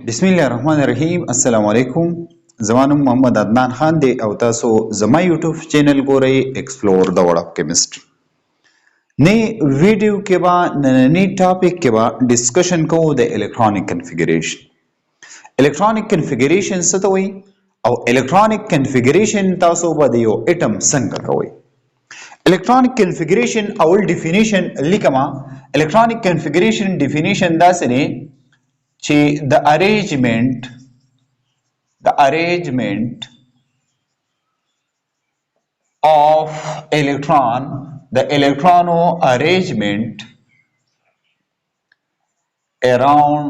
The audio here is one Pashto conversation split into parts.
بسم الله الرحمن الرحیم. السلام علیکم. زمانم محمد عدنان خان دی او تاسو زما یوټیوب چینل ګورئ ایکسپلور د ورډ اف کیمستري. نه ویډیو کې با نننی ټاپک کې با ډسکشن کوو د الکترونیک کنفیګریشن. الکترونیک کنفیګریشن څه ته وایي او الکترونیک کنفیګریشن تاسو به د یو اټم څنګه کوئ. الکترونیک کنفیګریشن اول ډیفینیشن لیکما. الکترونیک کنفیګریشن ډیفینیشن دا څه دی چې the arrangement of the electron arrangement around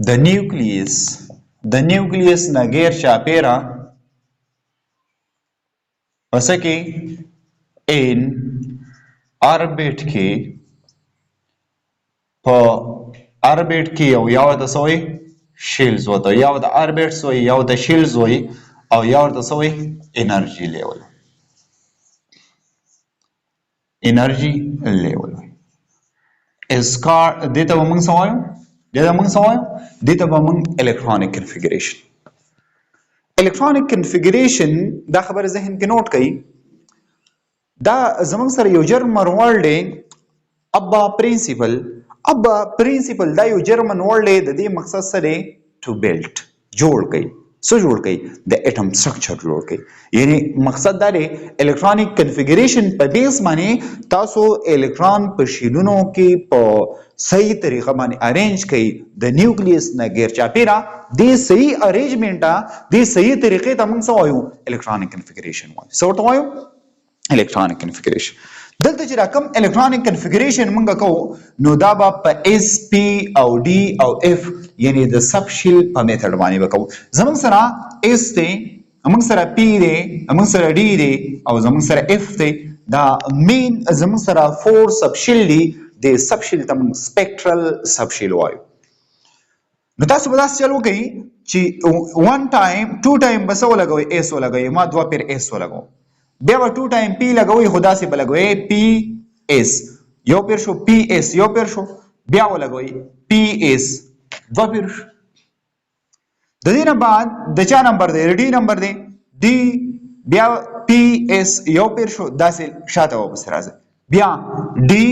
the nucleus na غیر چاپیره وسکه in orbit کې په اربیټ کې یو د سوی شیلز وته یو د اربیټ سوی یو د شیلز وي او یو د سوی انرژي لیول اسکار دته موږ سوایو دته موږ الکترونیک کنفیګریشن. الکترونیک کنفیګریشن دا خبر ذهن کې نوٹ کړئ. دا زموږ سره یو جرمن ورډ دی ابا پرنسپل دا یو جرمن ورډ دی. د دې مقصد سره ټو بیلډ جوړ کړي. څه جوړ کړي؟ د اټم سټرکچر جوړ کړي. یعنی مقصد دا دی الکترونیک کنفیګریشن په بیس باندې تاسو الکترون په شیلونو کې په صحیح طریقه باندې ارینج کړي. د نیوکلیس نه غیر چاپیره د صحیح ارینجمنټ د صحیح طریقې ته موږ وایو الکترونیک کنفیګریشن وایو. څه ورته وایو؟ الکترونیک کنفیګریشن. دلته چې راکم الکترونیک کنفیګریشن مونږ کوو نو دا به په اس پی او ډي او اف یعنی د سب شیل په میتھډ باندې وکړو. زموږ سره اس دی، موږ سره پی دی، موږ سره ډي دی او زموږ سره اف دی. دا مین زموږ سره فور سب شیل دی. د سب شیل ته موږ سپیکټرل سب شیل وایو. نو تاسو به داسې چل وکړئ چې 1 ټایم 2 ټایم بس ولګوئ اس ولګوئ. ما 2 پیر اس ولګوم. بیا به 2 ټایم پی لګوي خدا سي بلګوي پی اس یو پیر شو، پی اس یو پیر شو، بیا ولګوي پی اس 2 پیر شو. د دې نه بعد د چا نمبر دی؟ ډي نمبر دی. ډي بیا پی اس یو پیر شو، داسې شاته واپس راځي. بیا ډي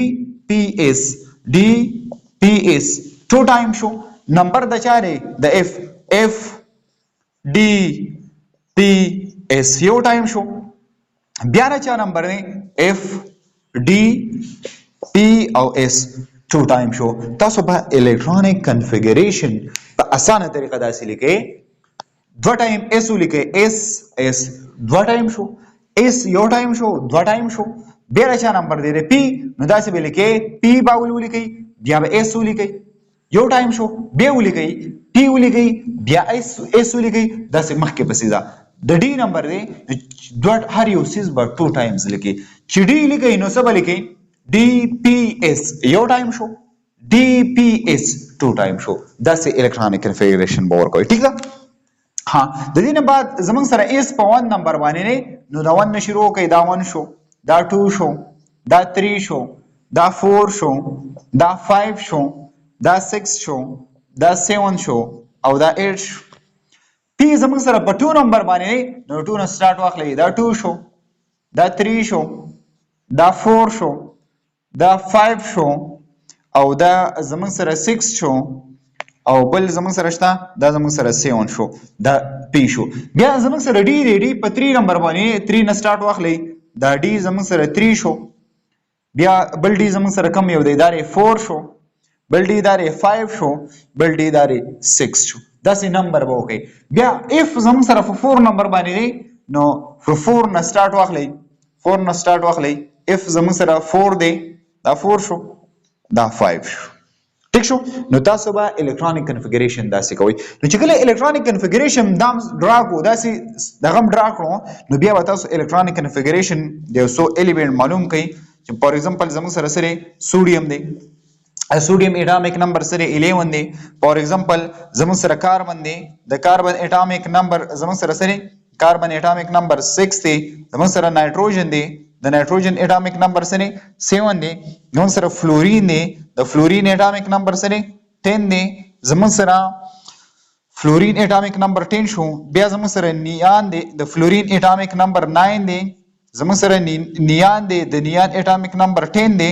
پی اس ډي پی اس 2 ټایم شو. نمبر د چا دی؟ د اف. اف ډي پی اس یو ټایم شو. بیا نه چا نمبر دی؟ اف ډي پی او اس 2 ټایم شو. تاسو به الکترونیک کنفیګریشن په اسانه طریقه داسې لیکئ. 2 ټایم اس ولیکئ. اس 2 ټایم شو. اس یو ټایم شو، 2 ټایم شو. بیا نه چا نمبر دی پی نو داسې به لیکئ. پی باول ولیکئ، بیا به اس ولیکئ. یو ټایم شو، بیا ولیکئ پی ولیکئ، بیا اس ولیکئ. داسې مخکې پسې ځه. د ډي نمبر دی هر یو سیز به 2 ټایمز لیکي. چې ډي لیکي نو څه به لیکي؟ ډي پی اس یو ټایم شو، ډي پی اس 2 ټایم شو. داسې الکترونیک کنفیګریشن به ورکوي. ٹھیک ده؟ ها د دې نه بعد زمونږ سره اس په 1 نمبر باندې نه نو دا 1 نه شروع کوي. دا 1 شو، دا 2 شو، دا 3 شو، دا 4 شو، دا 5 شو، دا 6 شو، دا 7 شو او دا 8 شو. پی زموږ سره په 2 نمبر باندې نو 2 نه سٹارټ واخلئ. دا 2 شو، دا 3 شو، دا 4 شو، دا 5 شو او دا زموږ سره 6 شو او بل زموږ سره شته دا زموږ سره 7 شو. دا پی شو. بیا زموږ سره ډي دی. ډي په 3 نمبر باندې 3 نه سٹارټ واخلئ. دا ډي زموږ سره 3 شو. بیا بل ډي زموږ سره کم یو دی، دا 4 شو. بل ډي دا 5 شو، بل ډي دا 6 شو. داسې نمبر به وکړئ. بیا اف زموږ سره په 4 نمبر باندې دی نو په 4 نه سٹارټ واخلئ. 4 نه سٹارټ واخلئ. اف زموږ سره 4 دی، دا 4 شو، دا 5 شو. ٹھیک شو؟ نو تاسو به الکترونیک کنفیګریشن داسې کوئ. نو چې کله الکترونیک کنفیګریشن دام ډرا کو داسې دغه ډرا کړو نو بیا به تاسو الکترونیک کنفیګریشن د یو څو الیمنټ معلوم کړئ. چې فار ایگزامپل زموږ سره سره سوډیم دی. Sodium atomic number सरे 11 दे. For example जमन sir carbon they, the carbon atomic number जमन सर सरे carbon atomic number 6 दे. जमन sir nitrogen they, the nitrogen atomic number सरे 7 दे. जमन sir fluorine they, the fluorine atomic number सरे 10 दे. زمون سره فلورین اټامیک نمبر 10 شو بیا زمون سره نیان دی د فلورین اټامیک نمبر 9 دی زمون سره نیان دی د نیان اټامیک نمبر 10 دی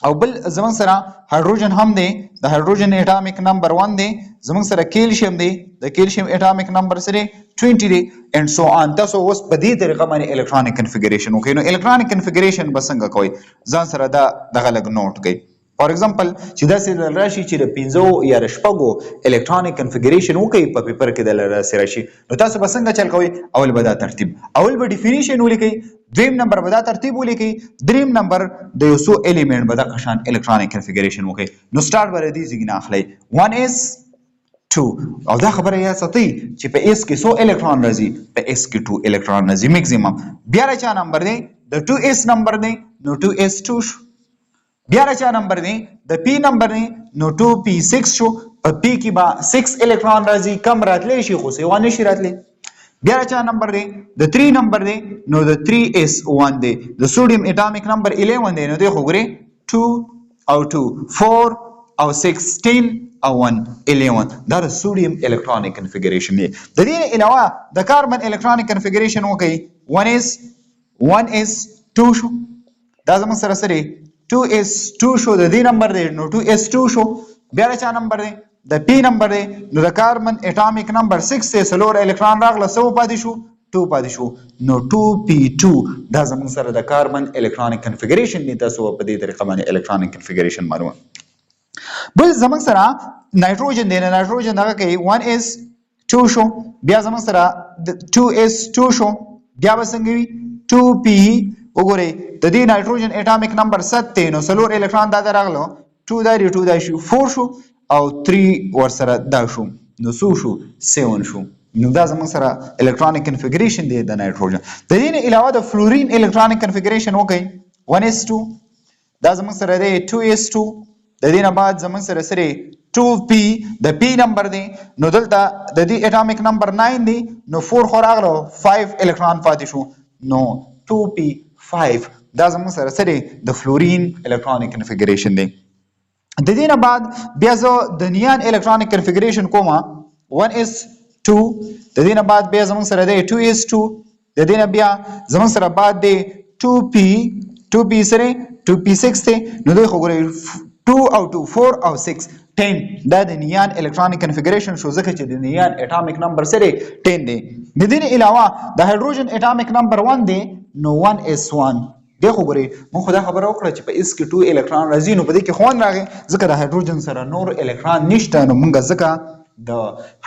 او بل زمون سره هایدروجن هم دی د هایدروجن اټامیک نمبر 1 دی زمون سره کیلشیم دی د کیلشیم اټامیک نمبر سره 20 دی and so on تاسو اوس په دې طریقه باندې الکترونیک کنفیګریشن وکړئ نو الکترونیک کنفیګریشن به څنګه کوئ ځان سره دا دغه لګ نوٹ کړئ فار ایگزامپل چې داسې راشي چې د 15 یا د شپږو الکترونیک کنفیګریشن وکړئ په پیپر کې د راسي راشي نو تاسو به څنګه چل کوئ اول به دا ترتیب اول به ډیفینیشن ولیکئ دویم نمبر به دا ترتیب ولیکئ دریم نمبر د یو څو الیمنٹ به دغه شان الکترونیک کنفیګریشن وکړئ نو سٹارټ به دې ځای نه اخلئ 1s 2 او دا خبره یا ساتي چې په اس کې سو الکترون راځي په اس کې 2 الکترون راځي میکسیمم بیا را چا نمبر دی د 2s نمبر دی نو 2s2 شو بیا را چا نمبر دی د p نمبر دی نو 2p6 شو په p کې با 6 الکترون راځي کم راتلی شي خو سیوا نشي راتلی بیا را چا نمبر دی د 3 نمبر دی نو د 3s1 دی د سوډیم اټامیک نمبر 11 دی نو دی خو ګوري 2 او 2 4 او 16 او 1 11 دا د سوډیم الکترونیک کنفیګریشن دی د دې علاوه د کاربن الکترونیک کنفیګریشن وکړي 1s 2 شو دا زموږ سره سره 2s2 شو د دې نمبر دی نو 2s2 شو بیا چا نمبر دی د p نمبر دی نو د کاربن اټامیک نمبر 6 ته سلور الکترون راغله سو پاتې شو 2 پاتې شو نو 2p2 دا زموږ سره د کاربن الکترونیک کنفیګریشن دی تاسو په دې طریقه باندې الکترونیک کنفیګریشن معلومه بل زموږ سره نایتروجن دی نایتروجن دغه کوي 1s2 شو بیا زموږ سره 2s2 شو بیا به څنګه وي 2p وګورئ د دې نایتروجن اټامیک نمبر 7 دی نو سلور الکترون دا راغلو 2 دا 2 دا شو 4 شو او 3 ورسره دا شو نو څو شو 7 شو نو دا زموږ سره الکترونیک کنفیګریشن دی د نایتروجن د دې نه علاوه د فلورین الکترونیک کنفیګریشن وکړئ 1s2 دا زموږ سره دی 2s2 د دې نه بعد زموږ سره سره 2p د p نمبر دی نو دلته د دې اټامیک نمبر 9 دی نو 4 خو راغلو 5 الکترون پاتې شو نو 2p5 دا زموږ سره سره د فلورین الکترونیک کنفیګریشن دی د دې نه بعد بیا زه د نیان الکترونیک کنفیګریشن کوم 1s2 د دې نه بعد بیا زموږ سره دی 2s2 د دې نه بیا زموږ سره بعد دی 2p سره 2p6 ته نو دوی خو ګورئ 2 او 2 4 او 6 10 دا د نیان الکترونیک کنفیګریشن شو ځکه چې د نیان اټامیک نمبر سره 10 دی د دې علاوه د هایدروجن اټامیک نمبر 1 دی نو 1s1 دی خو ګورئ مونږ خو دا خبره وکړه چې په اس کې 2 الکترون راځي نو په دې کې خوان راغی ځکه د هایدروجن سره نور الکترون نشته نو مونږ ځکه د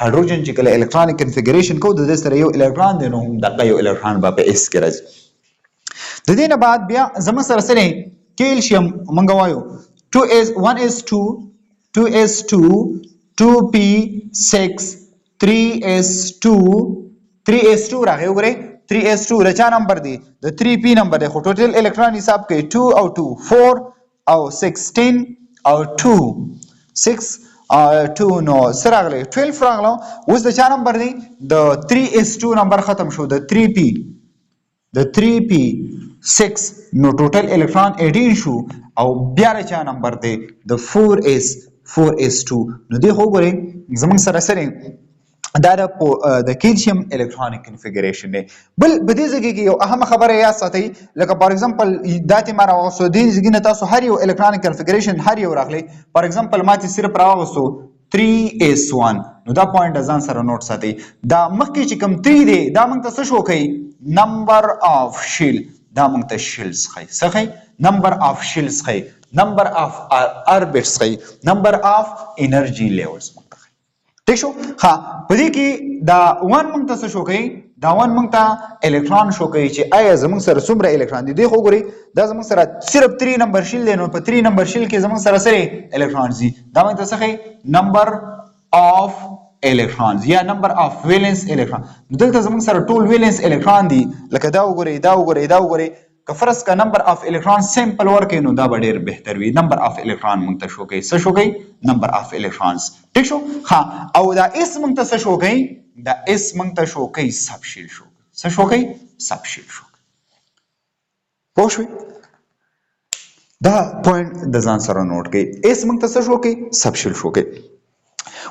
هایدروجن چې کله الکترونیک کنفیګریشن کو د دې سره یو الکترون دی نو دغه یو الکترون به په اس کې راځي د دې نه بعد بیا زموږ سره سره کیلشیم مونږ وایو 1s2 2s2 2p6 3s2 راغی وګورئ 3s2 رچا نمبر دی د 3p نمبر دی خو ټوټل الکترون حساب کوي 2 او 2 4 او 16 او 2 6 2 نو سره راغلی 12 راغلو اوس د چا نمبر دی د 3s2 نمبر ختم شو د 3p 6 نو ټوټل الکترون 18 شو او بیا چا نمبر دی د 4s2 نو دی خو ګورئ زموږ سره سره دا د کیلشیم الکترونیک کنفیګریشن دی بل په دې ځای کې یو اهم خبره یاد ساتئ لکه فار ایگزامپل دا ته ما راوستو دې ځای نه تاسو هر یو الکترونیک کنفیګریشن هر یو راغلی فار ایگزامپل ما ته صرف راوستو 3s1 نو دا پوینټ ځان سره نوٹ ساتئ دا مخکې چې کوم 3 دی دا موږ ته څه شو کوي نمبر اف شیل دا موږ ته شیلز ښیي څه ښیي نمبر اف شیلز ښیي نمبر اف اربټس ښیي نمبر اف انرژي لیولز ٹھیک شو ها په دې کې دا 1 موږ ته څه شو کوي دا 1 موږ ته الکترون شو کوي چې آیا زموږ سره څومره الکترون دي خو ګوري دا زموږ سره صرف 3 نمبر شیل دی نو په 3 نمبر شیل کې زموږ سره سره الکترون دي دا موږ ته څه کوي نمبر اف الکترونز یا نمبر اف ویلنس الکترون دلته زموږ سره ټول ویلنس الکترون دي لکه دا وګورئ که فرض کا نمبر اف الکترون سیمپل ورکې نو دا به ډیر بهتر وي نمبر اف الکترون موږ ته شو کوي څه شو کوي نمبر اف الکترونز ٹھیک شو ها او دا اس موږ ته څه شو کوي دا اس موږ ته شو کوي سب شیل شو څه شو کوي سب شیل شو پوه شئ دا پوینټ د ځان سره نوٹ کړئ اس موږ ته څه شو کوي سب شیل شو کوي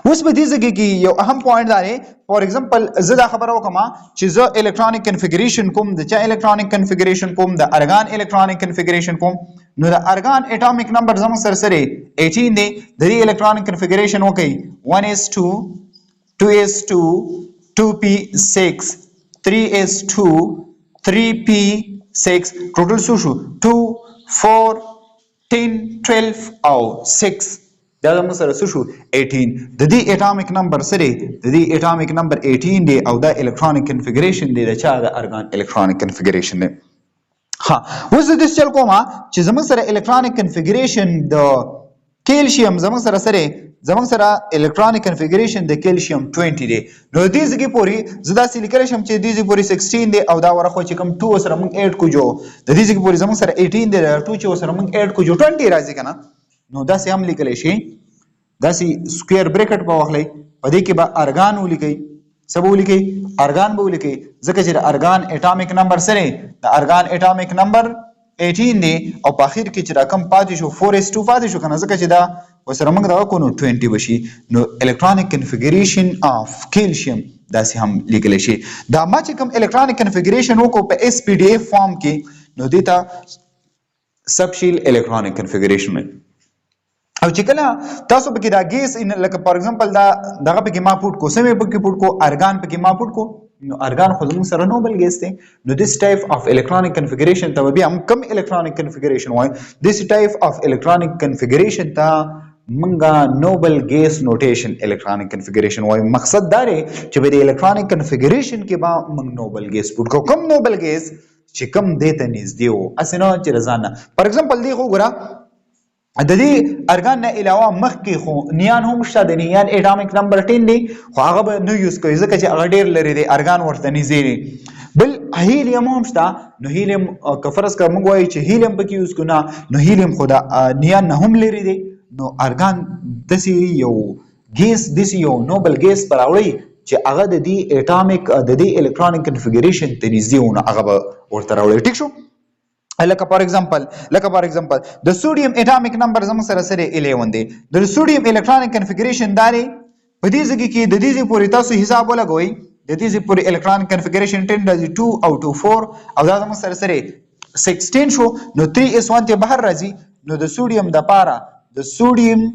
اوس په دې ځای کې یو اهم پوینټ دا دی فور ایگزامپل زه دا خبره وکم چې زه الکترونیک کنفیګریشن کوم د چا الکترونیک کنفیګریشن کوم د ارګان الکترونیک کنفیګریشن کوم نو د ارګان اټومیک نمبر زموږ سره 18 دی د دې الکترونیک کنفیګریشن وکي 1s2 2s2 2p6 3s2 3p6 ټوټل څو شو 2 4 10 12 او 6 دا زموږ سره څه شو 18 د دې اټومیک نمبر سره د دې اټومیک نمبر 18 دی او دا الکترونیک کنفیګریشن دی د چا د ارګان الکترونیک کنفیګریشن دی ها اوس د چل کومه چې زموږ سره الکترونیک کنفیګریشن د کیلشیم زموږ سره الکترونیک کنفیګریشن د کیلشیم 20 دی نو دې ځکه پوری زدا سلیکل شم چې دې ځکه پوری 16 دی او دا ورخه چې کوم 2 سره موږ 8 کو جو د دې ځکه پوری زموږ سره 18 دی 2 چې سره موږ 8 کو جو 20 راځي کنه نو دا سه هم لیکل شي دا سه سکوير بریکټ په واخلې په دې کې به ارګان ولیکي سبو لیکي ارګان به ولیکي ځکه چې ارګان اټومیک نمبر سره د ارګان اټومیک نمبر 18 دی او په اخر کې چې رقم پاتې شو 4s2 پاتې شو کنه ځکه چې دا وسره موږ دا کو نو 20 بشي نو الکترونیک کنفیګریشن اف کیلشیم دا سه هم لیکل شي دا ما چې کوم الکترونیک کنفیګریشن وکړو په SPDF فارم کې نو دیتا سب شیل الکترونیک کنفیګریشن او چې کله تاسو پکې دا ګیس ان لکه فار ایگزامپل دا دغه پکې ما پټ کو سمې پکې پټ کو ارګان پکې ما پټ کو نو ارګان خو زموږ سره نوبل ګیس دی نو دیس ټایپ اف الکترونیک کنفیګریشن ته بیا هم کم الکترونیک کنفیګریشن وای دیس ټایپ اف الکترونیک کنفیګریشن ته منګه نوبل ګیس نوټیشن الکترونیک کنفیګریشن وای مقصد دا دی چې په الکترونیک کنفیګریشن کې با موږ نوبل ګیس پټ کو کم نوبل ګیس چې کم دیته نږدې وو اسنه چې رضانه فار ایگزامپل دی خو ګره د دې ارګان نه علاوه مخکې خو نیان هم شته د نیان اټومیک نمبر 10 دی خو هغه به نو یوز کوي ځکه چې هغه ډیر لري دی ارګان ورته نږدې دی بل هیلیم هم شته نو هیلیم کفرس کا موږ وایي چې هیلیم پکې یوز کنا نو هیلیم خدا نیان نه هم لري دی نو ارګان دسی یو ګیس دسی یو نوبل ګیس پراوړي چې هغه د دې اټومیک د دې الکترونیک کنفیګریشن ته نږدې ونه هغه ورته راوړي ټیک شو لکه فار ایگزامپل د سوډیم اټومیک نمبر زموږ سره 11 دی د سوډیم الکترونیک کنفیګریشن داري په دې ځکه کې د دې پوری تاسو حساب ولګوي د دې پوری الکترونیک کنفیګریشن 10 راځي 2 او 2 4 او دا زموږ سره 16 شو نو 3s1 ته بهر راځي نو د سوډیم د پاره د سوډیم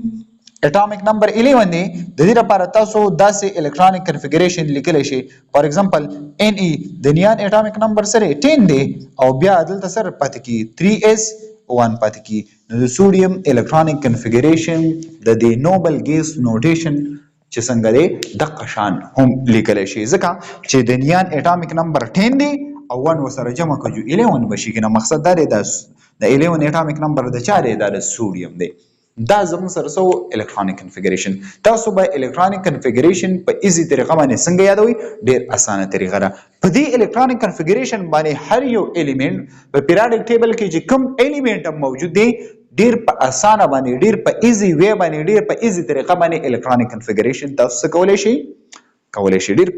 اټومیک نمبر 11 دی د دې لپاره تاسو داسې الکترونیک کنفیګریشن لیکل شي فار ایگزامپل Ne د نیان اټومیک نمبر سره 10 دی او بیا دلته سره پاتې کی 3s1 پاتې کی نو د سوډیم الکترونیک کنفیګریشن د دې نوبل ګیس نوټیشن چې څنګه دی د قشان هم لیکل شي ځکه چې د نیان اټومیک نمبر 10 دی او 1 وسره جمع کړو 11 بشي کنه مقصد دا دی د 11 اټومیک نمبر د چاره د سوډیم دی دا زموږ سره سو الکترونیک کنفیګریشن تاسو به الکترونیک کنفیګریشن په ایزی طریقه باندې څنګه یادوي ډیر اسانه طریقه ده په دې الکترونیک کنفیګریشن باندې هر یو الیمنٹ په پیریاډیک ټیبل کې چې کوم الیمنٹ موجود دی ډیر په اسانه باندې ډیر په ایزی وی باندې ډیر په ایزی طریقه باندې الکترونیک کنفیګریشن تاسو کولای شي ډیر